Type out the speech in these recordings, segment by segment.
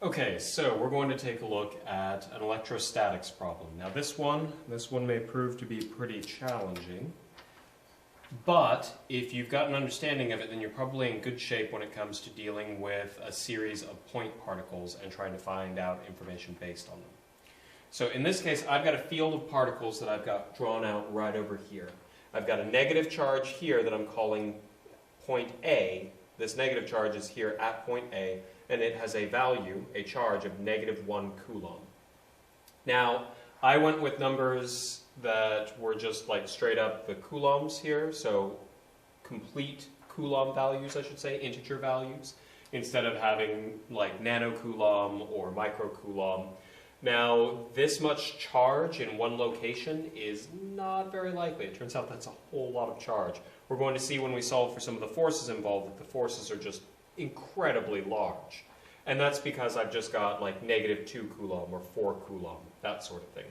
Okay, so we're going to take a look at an electrostatics problem. Now this one may prove to be pretty challenging, but if you've got an understanding of it, then you're probably in good shape when it comes to dealing with a series of point particles and trying to find out information based on them. So in this case, I've got a field of particles that I've got drawn out right over here. I've got a negative charge here that I'm calling point A. This negative charge is here at point A, and it has a value, a charge of -1 coulomb. Now, I went with numbers that were just like straight up the coulombs here, so complete coulomb values, I should say, integer values, instead of having like nanocoulomb or microcoulomb. Now, this much charge in one location is not very likely. It turns out that's a whole lot of charge. We're going to see when we solve for some of the forces involved that the forces are just incredibly large. And that's because I've just got like -2 coulomb or 4 coulomb, that sort of thing.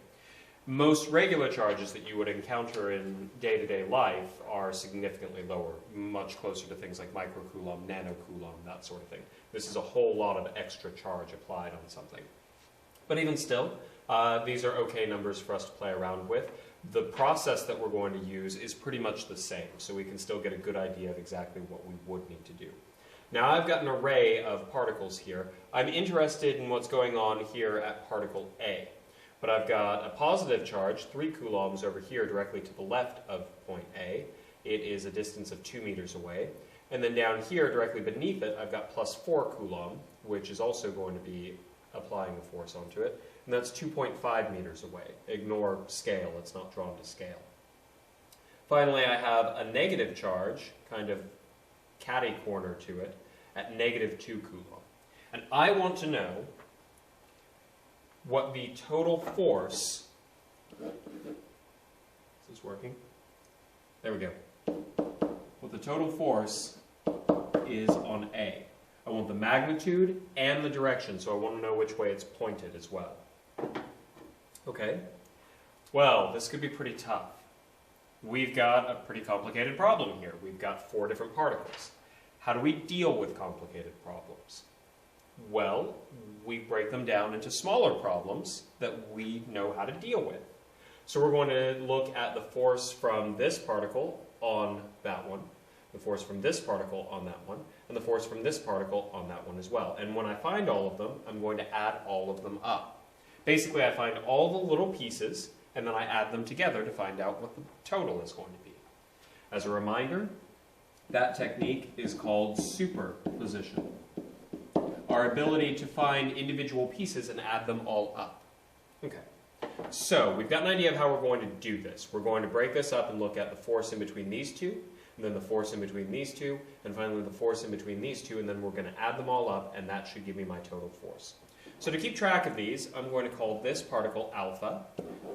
Most regular charges that you would encounter in day-to-day life are significantly lower, much closer to things like microcoulomb, nanocoulomb, that sort of thing. This is a whole lot of extra charge applied on something. But even still, these are okay numbers for us to play around with. The process that we're going to use is pretty much the same, so we can still get a good idea of exactly what we would need to do. Now I've got an array of particles here. I'm interested in what's going on here at particle A. But I've got a positive charge, 3 coulombs over here directly to the left of point A. It is a distance of 2 meters away. And then down here, directly beneath it, I've got +4 coulomb, which is also going to be applying a force onto it. And that's 2.5 meters away. Ignore scale, it's not drawn to scale. Finally, I have a negative charge, kind of catty corner to it, at -2 coulomb. And I want to know what the total force, is this working? There we go. What the total force is on A. I want the magnitude and the direction, so I want to know which way it's pointed as well. Okay, well, this could be pretty tough. We've got a pretty complicated problem here. We've got 4 different particles. How do we deal with complicated problems? Well, we break them down into smaller problems that we know how to deal with. So we're going to look at the force from this particle on that one, the force from this particle on that one, and the force from this particle on that one as well. And when I find all of them, I'm going to add all of them up. Basically, I find all the little pieces, and then I add them together to find out what the total is going to be. As a reminder, that technique is called superposition. Our ability to find individual pieces and add them all up. Okay, so we've got an idea of how we're going to do this. We're going to break this up and look at the force in between these two, and then the force in between these two, and finally the force in between these two, and then we're going to add them all up, and that should give me my total force. So to keep track of these, I'm going to call this particle alpha,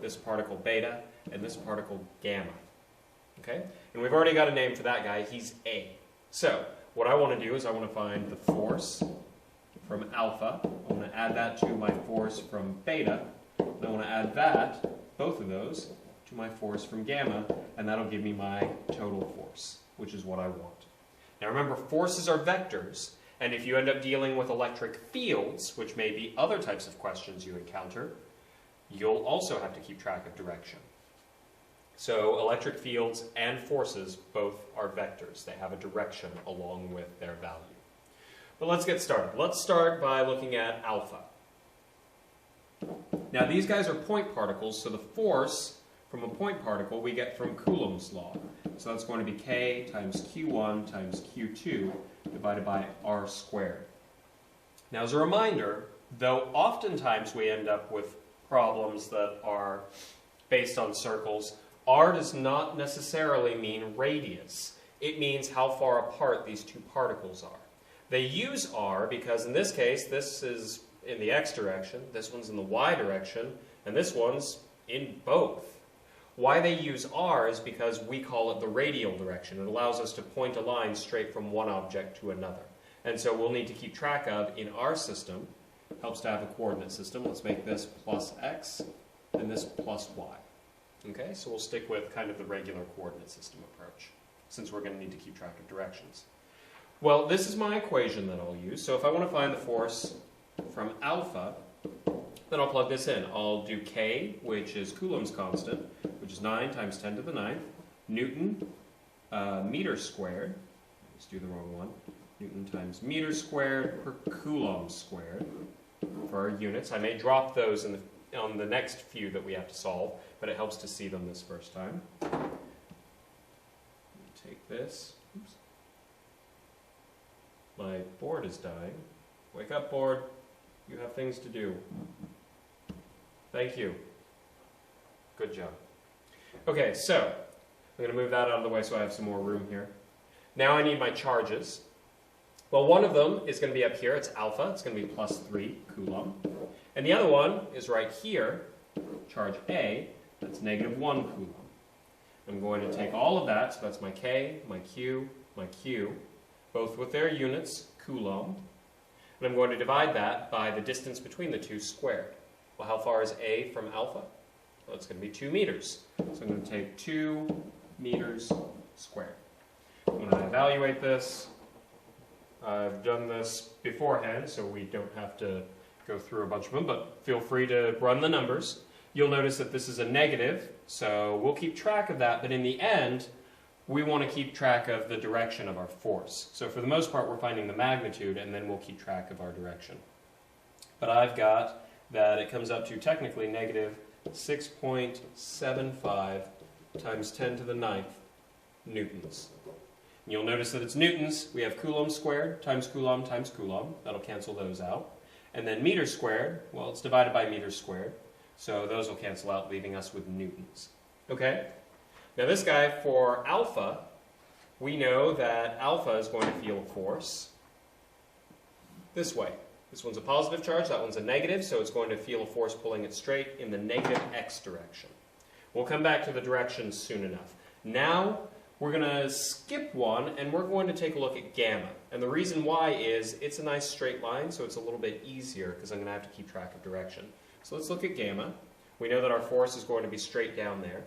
this particle beta, and this particle gamma. Okay? And we've already got a name for that guy. He's A. So what I want to do is I want to find the force from alpha. I want to add that to my force from beta. And I want to add that, both of those, to my force from gamma, and that'll give me my total force, which is what I want. Now remember, forces are vectors, and if you end up dealing with electric fields, which may be other types of questions you encounter, you'll also have to keep track of direction. So electric fields and forces both are vectors. They have a direction along with their value. But let's get started. Let's start by looking at alpha. Now these guys are point particles, so the force from a point particle we get from Coulomb's law. So that's going to be K times Q1 times Q2 divided by R squared. Now as a reminder, though oftentimes we end up with problems that are based on circles, R does not necessarily mean radius. It means how far apart these two particles are. They use R because in this case, this is in the x direction, this one's in the y direction, and this one's in both. Why they use R is because we call it the radial direction. It allows us to point a line straight from one object to another. And so we'll need to keep track of, in our system, helps to have a coordinate system. Let's make this plus x and this plus y. Okay, so we'll stick with kind of the regular coordinate system approach, since we're going to need to keep track of directions. Well, this is my equation that I'll use. So if I want to find the force from alpha, then I'll plug this in. I'll do K, which is Coulomb's constant, which is 9 times 10 to the 9th, Newton meter squared. Let's do the wrong one. Newton times meter squared per Coulomb squared for our units. I may drop those on the next few that we have to solve, but it helps to see them this first time. Take this. Oops. My board is dying. Wake up, board. You have things to do. Thank you. Good job. Okay, so I'm going to move that out of the way so I have some more room here. Now I need my charges. Well, one of them is going to be up here. It's alpha. It's going to be plus 3 Coulomb. And the other one is right here, charge A. That's negative 1 Coulomb. I'm going to take all of that, so that's my K, my Q, both with their units, Coulomb. And I'm going to divide that by the distance between the two squared. Well, how far is A from alpha? Well, it's going to be 2 meters. So I'm going to take 2 meters squared. When I evaluate this, I've done this beforehand, so we don't have to go through a bunch of them, but feel free to run the numbers. You'll notice that this is a negative, so we'll keep track of that, but in the end, we want to keep track of the direction of our force. So for the most part, we're finding the magnitude, and then we'll keep track of our direction. But I've got that it comes up to technically negative 6.75 times 10 to the 9th newtons. And you'll notice that it's newtons. We have Coulomb squared times Coulomb times Coulomb. That'll cancel those out. And then meter squared, well, it's divided by meters squared. So those will cancel out, leaving us with newtons. Okay? Now this guy, for alpha, we know that alpha is going to feel a force this way. This one's a positive charge, that one's a negative, so it's going to feel a force pulling it straight in the negative x direction. We'll come back to the directions soon enough. Now, we're going to skip one, and we're going to take a look at gamma. And the reason why is it's a nice straight line, so it's a little bit easier because I'm going to have to keep track of direction. So let's look at gamma. We know that our force is going to be straight down there.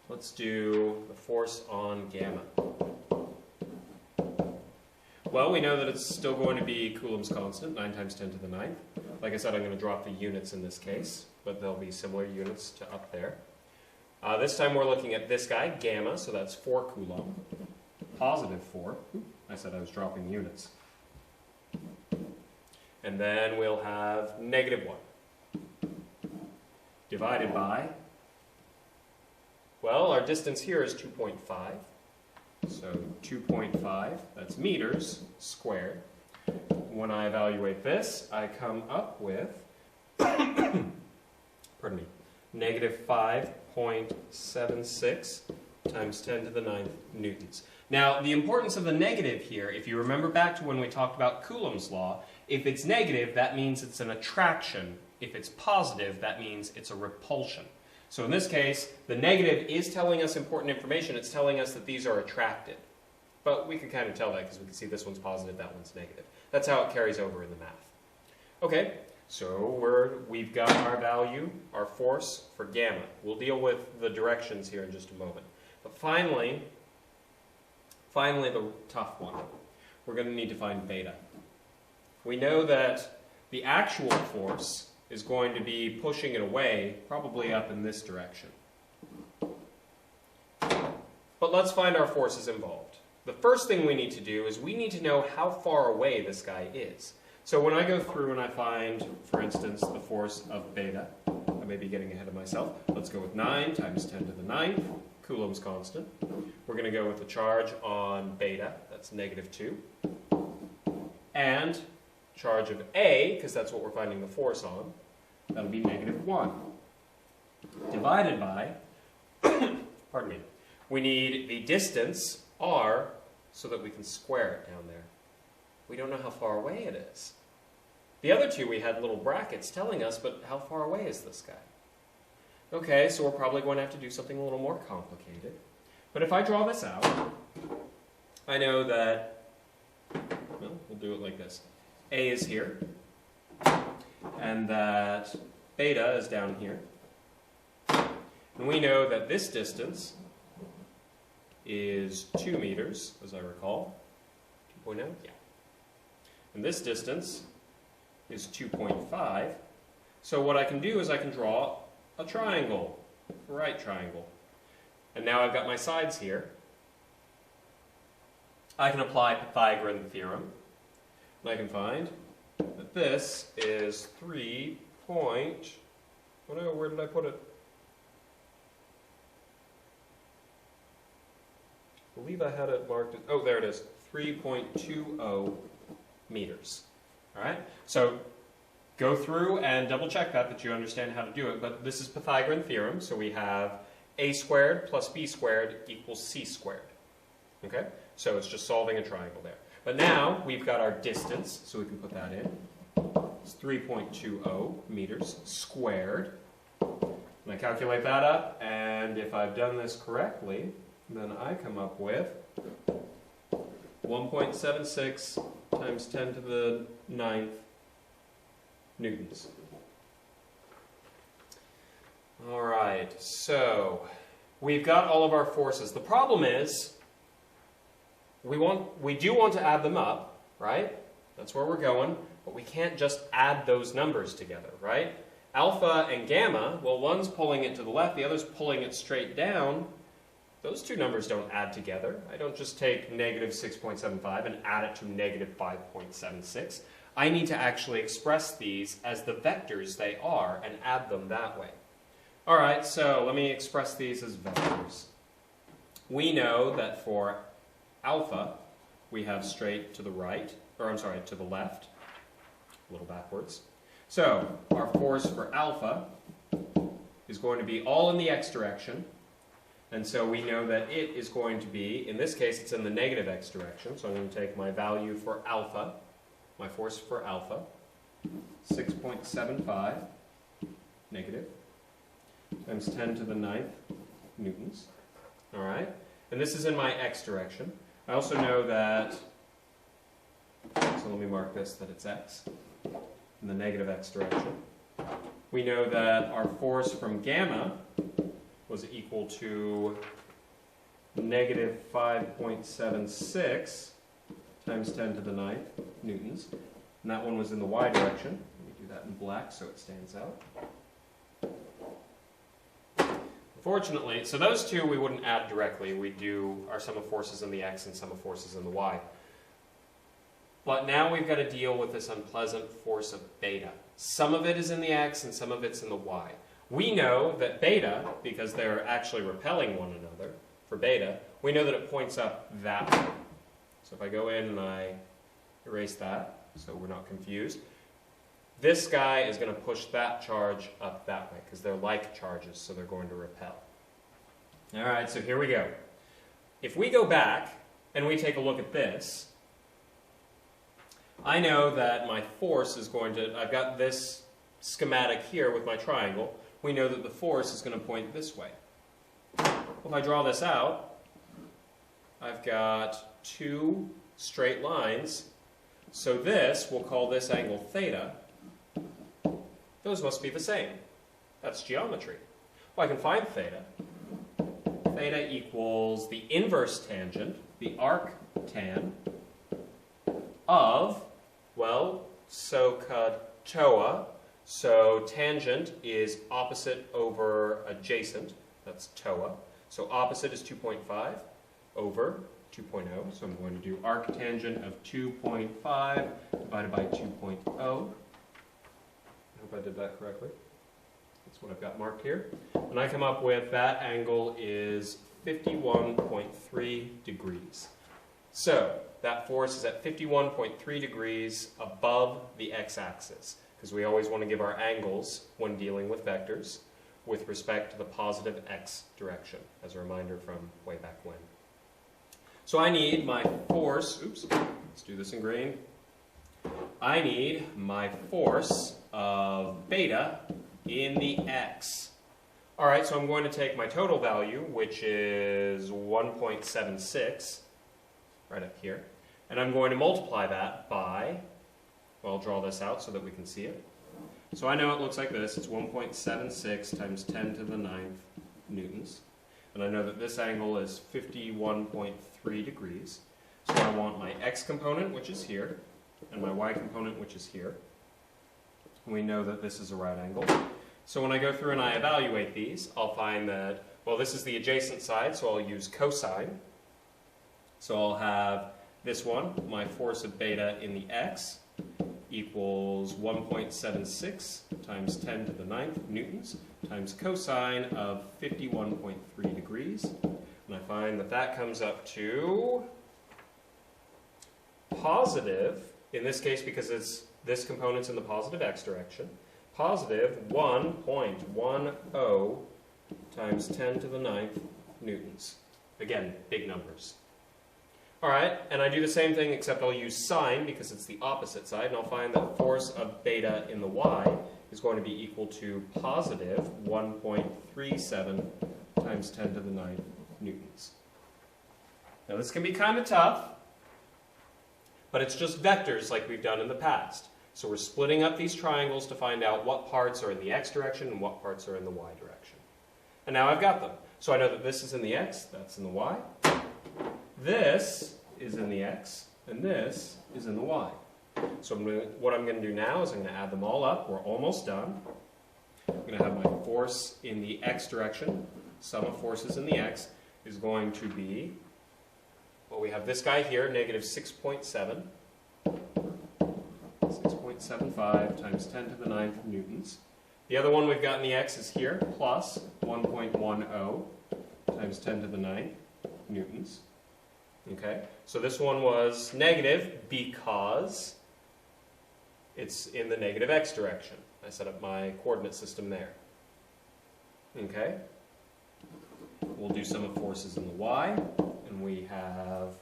Let's do the force on gamma. Well, we know that it's still going to be Coulomb's constant, 9 times 10 to the 9th. Like I said, I'm going to drop the units in this case, but there'll be similar units to up there. This time we're looking at this guy, gamma, so that's 4 Coulomb. Positive 4. I said I was dropping units. And then we'll have negative 1. Divided by, well, our distance here is 2.5. So 2.5, that's meters squared. When I evaluate this, I come up with, pardon me, negative 5.76 times 10 to the 9th newtons. Now, the importance of the negative here, if you remember back to when we talked about Coulomb's law, if it's negative, that means it's an attraction. If it's positive, that means it's a repulsion. So in this case, the negative is telling us important information. It's telling us that these are attracted. But we can kind of tell that because we can see this one's positive, that one's negative. That's how it carries over in the math. Okay, so we've got our value, our force for gamma. We'll deal with the directions here in just a moment. But finally the tough one. We're going to need to find beta. We know that the actual force is going to be pushing it away, probably up in this direction. But let's find our forces involved. The first thing we need to do is we need to know how far away this guy is. So when I go through and I find, for instance, the force of beta, I may be getting ahead of myself. Let's go with 9 times 10 to the 9th, Coulomb's constant. We're going to go with the charge on beta, that's negative 2. And charge of A, because that's what we're finding the force on, that'll be negative 1. Divided by, pardon me, we need the distance, r, so that we can square it down there. We don't know how far away it is. The other two we had little brackets telling us, but how far away is this guy? Okay, so we're probably going to have to do something a little more complicated. But if I draw this out, I know that, well, we'll do it like this. A is here, and that beta is down here. And we know that this distance is 2 meters, as I recall. 2.0? Yeah. And this distance is 2.5. So what I can do is I can draw a triangle, a right triangle. And now I've got my sides here. I can apply Pythagorean theorem. And I can find that this is 3 point... Oh no, where did I put it? I believe I had it marked. Oh, there it is. 3.20 meters. All right? So go through and double check that you understand how to do it. But this is Pythagorean theorem. So we have a squared plus b squared equals c squared. Okay? So it's just solving a triangle there. But now we've got our distance, so we can put that in. It's 3.20 meters squared. And I calculate that up, and if I've done this correctly, then I come up with 1.76 times 10 to the 9th newtons. All right, so we've got all of our forces. The problem is we do want to add them up, right? That's where we're going, but we can't just add those numbers together, right? Alpha and gamma, well, one's pulling it to the left, the other's pulling it straight down. Those two numbers don't add together. I don't just take negative 6.75 and add it to negative 5.76. I need to actually express these as the vectors they are and add them that way. All right, so let me express these as vectors. We know that for alpha, we have straight to the right, or I'm sorry, to the left, a little backwards. So our force for alpha is going to be all in the x direction, and so we know that it is going to be, in this case it's in the negative x direction, so I'm going to take my value for alpha, my force for alpha, 6.75 negative, times 10 to the 9th newtons, all right? And this is in my x direction. I also know that, so let me mark this, that it's x, in the negative x direction. We know that our force from gamma was equal to negative 5.76 times 10 to the 9th newtons. And that one was in the y direction. Let me do that in black so it stands out. Fortunately, so those two we wouldn't add directly. We do our sum of forces in the x and sum of forces in the y. But now we've got to deal with this unpleasant force of beta. Some of it is in the x and some of it's in the y. We know that beta, because they're actually repelling one another, for beta, we know that it points up that way. So if I go in and I erase that, so we're not confused, this guy is going to push that charge up that way, because they're like charges, so they're going to repel. All right, so here we go. If we go back and we take a look at this, I know that my force is going to, I've got this schematic here with my triangle. We know that the force is going to point this way. If I draw this out, I've got two straight lines. So this, we'll call this angle theta. Those must be the same. That's geometry. Well, I can find theta. Theta equals the inverse tangent, the arc tan, of, well, SOHCAHTOA. So tangent is opposite over adjacent. That's TOA. So opposite is 2.5 over 2.0. So I'm going to do arctangent of 2.5 divided by 2.0. I hope I did that correctly. That's what I've got marked here. And I come up with that angle is 51.3 degrees. So that force is at 51.3 degrees above the x-axis, because we always want to give our angles when dealing with vectors with respect to the positive x direction, as a reminder from way back when. So I need my force, oops, let's do this in green. I need my force of beta in the x. All right, so I'm going to take my total value, which is 1.76, right up here, and I'm going to multiply that by, well, I'll draw this out so that we can see it. So I know it looks like this. It's 1.76 times 10 to the 9th newtons. And I know that this angle is 51.3 degrees. So I want my x component, which is here, and my y component, which is here. We know that this is a right angle. So when I go through and I evaluate these, I'll find that, well, this is the adjacent side, so I'll use cosine. So I'll have this one, my force of beta in the x, equals 1.76 times 10 to the 9th newtons times cosine of 51.3 degrees. And I find that that comes up to positive, in this case because this component's in the positive x direction, positive 1.10 times 10 to the 9th newtons. Again, big numbers. Alright, and I do the same thing except I'll use sine because it's the opposite side, and I'll find that force of beta in the y is going to be equal to positive 1.37 times 10 to the 9th newtons. Now this can be kind of tough, but it's just vectors like we've done in the past. So we're splitting up these triangles to find out what parts are in the x direction and what parts are in the y direction. And now I've got them. So I know that this is in the x, that's in the y. This is in the x, and this is in the y. So what I'm going to do now is I'm going to add them all up. We're almost done. I'm going to have my force in the x direction. Sum of forces in the x is going to be, well, we have this guy here, negative 6.7. 6.75 times 10 to the 9th newtons. The other one we've got in the x is here, plus 1.10 times 10 to the 9th newtons. Okay, so this one was negative because it's in the negative x direction. I set up my coordinate system there. Okay, we'll do sum of forces in the y, and we have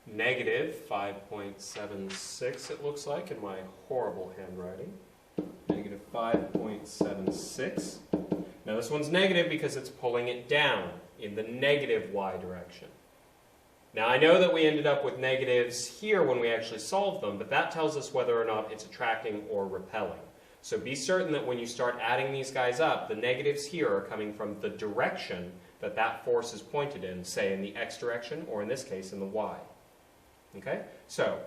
negative 5.76, it looks like, in my horrible handwriting. Negative 5.76. Now this one's negative because it's pulling it down in the negative y direction. Now I know that we ended up with negatives here when we actually solved them, but that tells us whether or not it's attracting or repelling. So be certain that when you start adding these guys up, the negatives here are coming from the direction that that force is pointed in, say in the x direction, or in this case in the y. Okay? So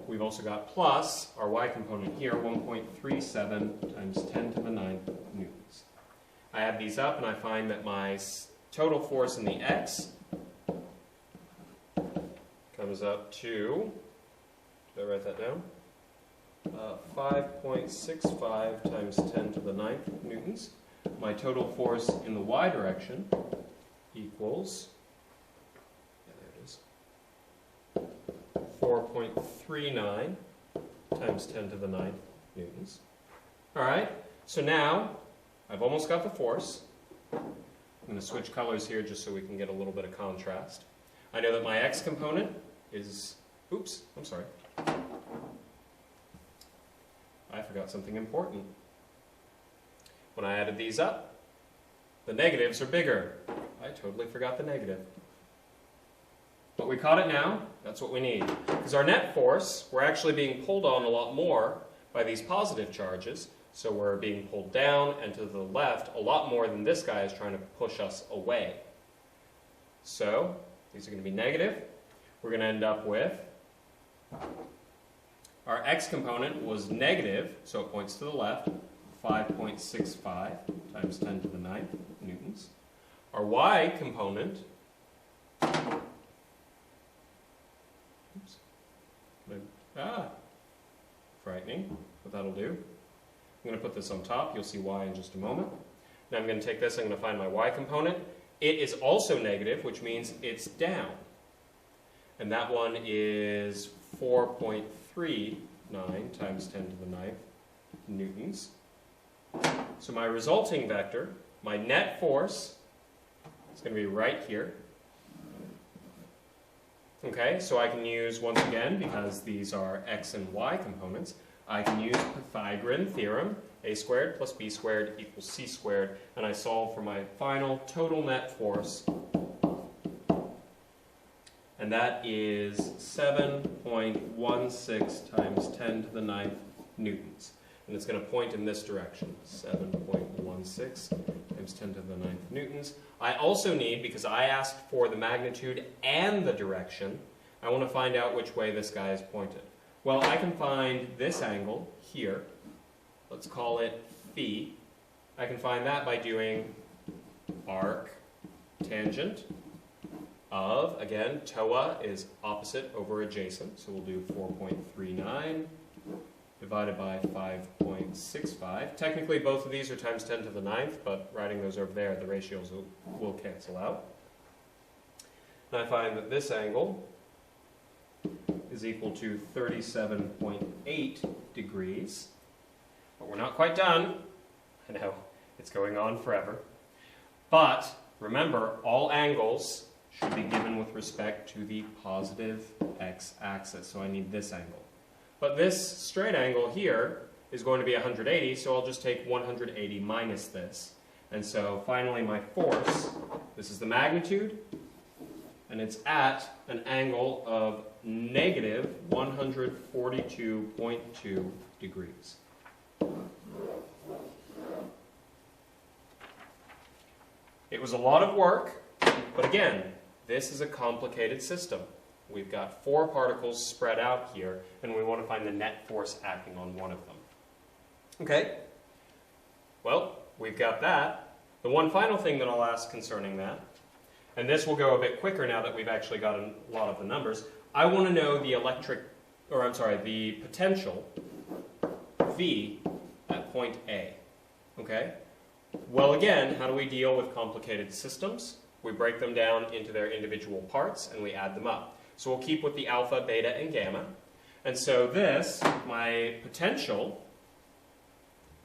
we've also got plus our y component here, 1.37 times 10 to the 9th newtons. I add these up and I find that my total force in the x comes up to, did I write that down? 5.65 times 10 to the 9th newtons. My total force in the y direction equals, yeah, there it is, 4.39 times 10 to the 9th newtons. Alright, so now I've almost got the force. I'm going to switch colors here just so we can get a little bit of contrast. I know that my x component is, oops, I'm sorry. I forgot something important. When I added these up, the negatives are bigger. I totally forgot the negative. But we caught it now. That's what we need. Because our net force, we're actually being pulled on a lot more by these positive charges. So we're being pulled down and to the left a lot more than this guy is trying to push us away. So these are going to be negative. We're going to end up with our x component was negative, so it points to the left, 5.65 times 10 to the 9th newtons. Our y component, oops, frightening, but that'll do. I'm going to put this on top. You'll see y in just a moment. Now I'm going to take this, I'm going to find my y component. It is also negative, which means it's down. And that one is 4.39 times 10 to the 9th newtons. So my resulting vector, my net force, is going to be right here. Okay, so I can use, once again, because these are x and y components, I can use Pythagorean theorem, a squared plus b squared equals c squared, and I solve for my final total net force, and that is 7.16 times 10 to the 9th newtons. And it's going to point in this direction, 7.16 times 10 to the 9th newtons. I also need, because I asked for the magnitude and the direction, I want to find out which way this guy is pointed. Well, I can find this angle here, let's call it phi. I can find that by doing arc tangent of, again, TOA is opposite over adjacent, so we'll do 4.39 divided by 5.65. Technically, both of these are times 10 to the 9th, but writing those over there, the ratios will cancel out. And I find that this angle is equal to 37.8 degrees. But we're not quite done. I know, it's going on forever. But remember, all angles should be given with respect to the positive x-axis. So I need this angle. But this straight angle here is going to be 180, so I'll just take 180 minus this. And so finally my force, this is the magnitude, and it's at an angle of negative 142.2 degrees. It was a lot of work, but again, this is a complicated system. We've got 4 particles spread out here, and we want to find the net force acting on one of them. Okay, well, we've got that. The one final thing that I'll ask concerning that, and this will go a bit quicker now that we've actually got a lot of the numbers, I want to know the the potential V at point A. Okay? Well, again, how do we deal with complicated systems? We break them down into their individual parts and we add them up. So we'll keep with the alpha, beta, and gamma. And so this, my potential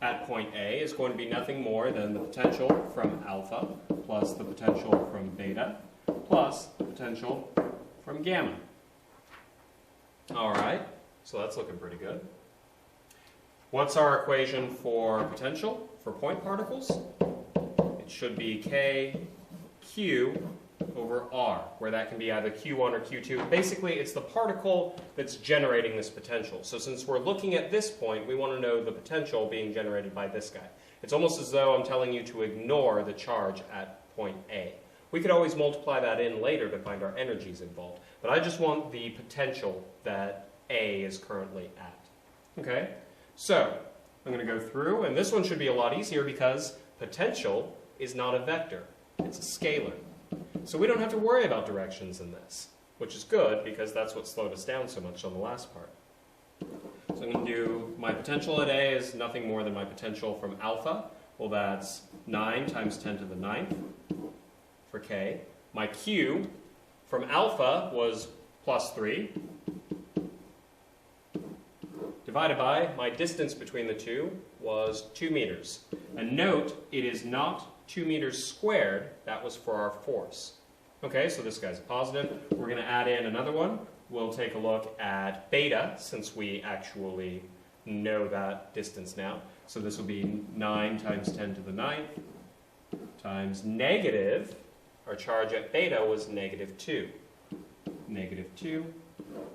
at point A, is going to be nothing more than the potential from alpha plus the potential from beta plus the potential from gamma. All right, so that's looking pretty good. What's our equation for potential for point particles? It should be kq over r, where that can be either q1 or q2. Basically, it's the particle that's generating this potential. So since we're looking at this point, we want to know the potential being generated by this guy. It's almost as though I'm telling you to ignore the charge at point A. We could always multiply that in later to find our energies involved, but I just want the potential that A is currently at. Okay? So, I'm going to go through, and this one should be a lot easier because potential is not a vector. It's a scalar. So we don't have to worry about directions in this, which is good because that's what slowed us down so much on the last part. So I'm going to do, my potential at A is nothing more than my potential from alpha. Well, that's 9 times 10 to the 9th for K. My Q from alpha was plus 3. Divided by, my distance between the two was 2 meters. And note, it is not 2 meters squared. That was for our force. Okay, so this guy's positive. We're going to add in another one. We'll take a look at beta, since we actually know that distance now. So this will be 9 times 10 to the 9th times negative, our charge at beta was negative 2. Negative 2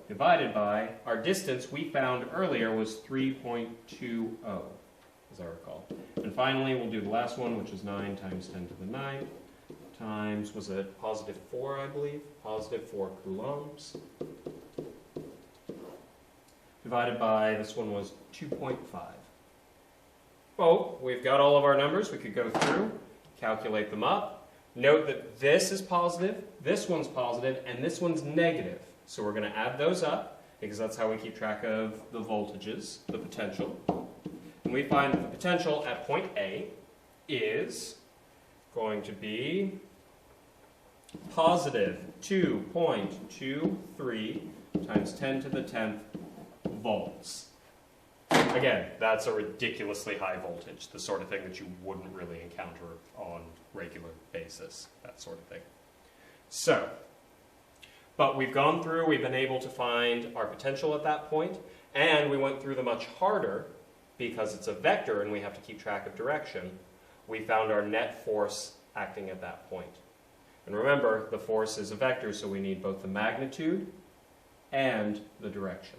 divided by, our distance we found earlier was 3.20, as I recall. And finally, we'll do the last one, which is 9 times 10 to the 9th times, was it positive 4, I believe? Positive 4 coulombs. Divided by, this one was 2.5. Well, we've got all of our numbers. We could go through, calculate them up. Note that this is positive, this one's positive, and this one's negative. So we're going to add those up, because that's how we keep track of the voltages, the potential. And we find that the potential at point A is going to be positive 2.23 times 10 to the 10th volts. Again, that's a ridiculously high voltage, the sort of thing that you wouldn't really encounter on a regular basis, that sort of thing. So, but we've gone through, we've been able to find our potential at that point, and we went through the much harder, because it's a vector and we have to keep track of direction, we found our net force acting at that point. And remember, the force is a vector, so we need both the magnitude and the direction.